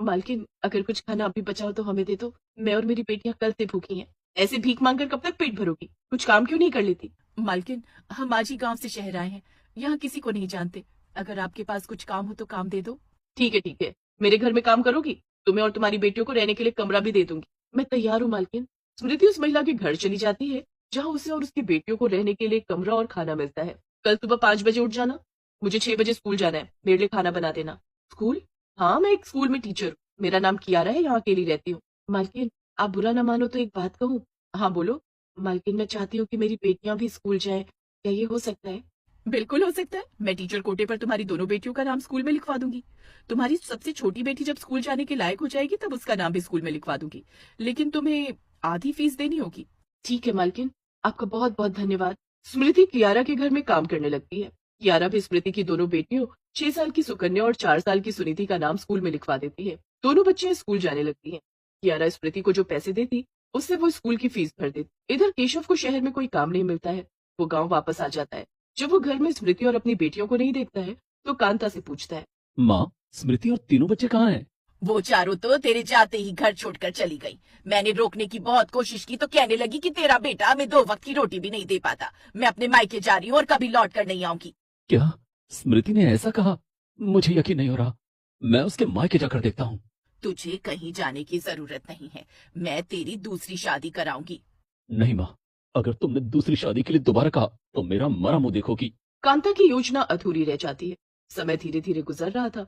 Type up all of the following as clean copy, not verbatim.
मालकिन, अगर कुछ खाना अभी बचा हो तो हमें दे दो। मैं और मेरी बेटियां कल से भूखी हैं। ऐसे भीख मांगकर कब तक पेट भरोगी? कुछ काम क्यों नहीं कर लेती? मालकिन, हम आज ही गांव से शहर आए हैं। यहाँ किसी को नहीं जानते। अगर आपके पास कुछ काम हो तो काम दे दो। ठीक है, ठीक है। मेरे घर में काम करोगी? तुम्हें और तुम्हारी बेटियों को रहने के लिए कमरा भी दे दूंगी। मैं तैयार हूँ मालकिन। स्मृति उस महिला के घर चली जाती है, जहाँ उसे और उसकी बेटियों को रहने के लिए कमरा और खाना मिलता है। कल सुबह 5 बजे उठ जाना। मुझे 6 बजे स्कूल जाना है। मेरे लिए खाना बना देना। स्कूल? हाँ, मैं एक स्कूल में टीचर हूँ। मेरा नाम कियारा है, यहाँ अकेली रहती हूँ। मालकिन, आप बुरा ना मानो तो एक बात कहूँ? हाँ, बोलो। मालकिन, मैं चाहती हूँ कि मेरी बेटियां भी स्कूल जाएं। क्या ये हो सकता है? बिल्कुल हो सकता है। मैं टीचर कोटे पर तुम्हारी दोनों बेटियों का नाम स्कूल में लिखवा दूंगी। तुम्हारी सबसे छोटी बेटी जब स्कूल जाने के लायक हो जाएगी तब उसका नाम भी स्कूल में लिखवा दूंगी। लेकिन तुम्हें आधी फीस देनी होगी। ठीक है मालकिन, आपका बहुत बहुत धन्यवाद। स्मृति कियारा के घर में काम करने लगती है। कियारा भी स्मृति की दोनों बेटियों, 6 साल की सुकन्या और 4 साल की सुनीति का नाम स्कूल में लिखवा देती है। दोनों बच्चियां स्कूल जाने लगती हैं। कियारा स्मृति को जो पैसे देती, उससे वो स्कूल की फीस भर देती। इधर केशव को शहर में कोई काम नहीं मिलता है। वो गाँव वापस आ जाता है। जब वो घर में स्मृति और अपनी बेटियों को नहीं देखता है, तो कांता से पूछता है। माँ, स्मृति और तीनों बच्चे कहाँ हैं? वो चारों तो तेरे जाते ही घर छोड़कर चली गई। मैंने रोकने की बहुत कोशिश की तो कहने लगी कि तेरा बेटा हमें 2 वक्त की रोटी भी नहीं दे पाता। मैं अपने मायके जा रही हूँ और कभी लौट कर नहीं आऊंगी। क्या स्मृति ने ऐसा कहा? मुझे यकीन नहीं हो रहा। मैं उसके मायके जाकर देखता हूँ। तुझे कहीं जाने की जरूरत नहीं है। मैं तेरी दूसरी शादी कराऊंगी। नहीं माँ, अगर तुमने दूसरी शादी के लिए दोबारा कहा तो मेरा मरा मुंह देखोगी। कांता की योजना अधूरी रह जाती है। समय धीरे धीरे गुजर रहा था।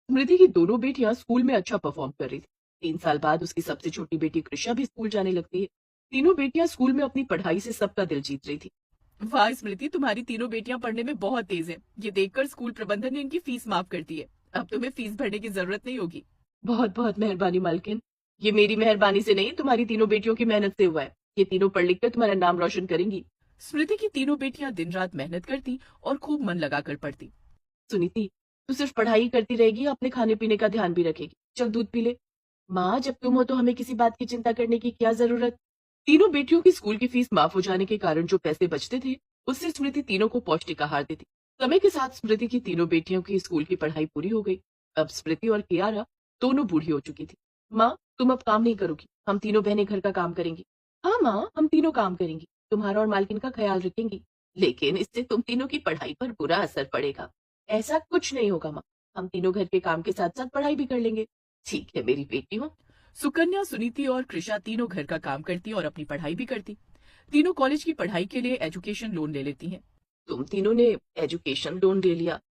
स्मृति की दोनों बेटियां स्कूल में अच्छा परफॉर्म कर रही थी। 3 साल बाद उसकी सबसे छोटी बेटी कृषा भी स्कूल जाने लगती है। तीनों बेटियां स्कूल में अपनी पढ़ाई से सबका दिल जीत रही थी। वाह स्मृति, तुम्हारी तीनों बेटियां पढ़ने में बहुत तेज हैं। ये देखकर स्कूल प्रबंधन ने इनकी फीस माफ कर दी है। अब तुम्हें फीस भरने की जरूरत नहीं होगी। बहुत बहुत मेहरबानी मालकिन। ये मेरी मेहरबानी से नहीं, तुम्हारी तीनों बेटियों की मेहनत से हुआ है। ये तीनों पढ़ लिख कर तुम्हारा नाम रोशन करेंगी। स्मृति की तीनों बेटियां दिन रात मेहनत करती और खूब मन लगाकर पढ़ती। सुनीति, तू सिर्फ पढ़ाई ही करती रहेगी या अपने खाने पीने का ध्यान भी रखेगी? चल दूध पी ले। माँ, जब तुम हो तो हमें किसी बात की चिंता करने की क्या जरूरत? तीनों बेटियों की स्कूल की फीस माफ हो जाने के कारण जो पैसे बचते थे, उससे स्मृति तीनों को पौष्टिक आहार देती। समय के साथ स्मृति की तीनों बेटियों की स्कूल की पढ़ाई पूरी हो गई। अब स्मृति और कियारा दोनों बूढ़ी हो चुकी थी। माँ, तुम अब काम नहीं करोगी। हम तीनों बहनें घर का काम करेंगी। हाँ माँ, हम तीनों काम करेंगी। तुम्हारा और मालकिन का ख्याल रखेंगी। लेकिन इससे तुम तीनों की पढ़ाई पर बुरा असर पड़ेगा। ऐसा कुछ नहीं होगा माँ। हम तीनों घर के काम के साथ साथ पढ़ाई भी कर लेंगे। ठीक है मेरी बेटियों। सुकन्या, सुनीति और कृषा तीनों घर का काम करती और अपनी पढ़ाई भी करती। तीनों कॉलेज की पढ़ाई के लिए एजुकेशन लोन ले लेती हैं। तुम तीनों ने एजुकेशन लोन ले लिया,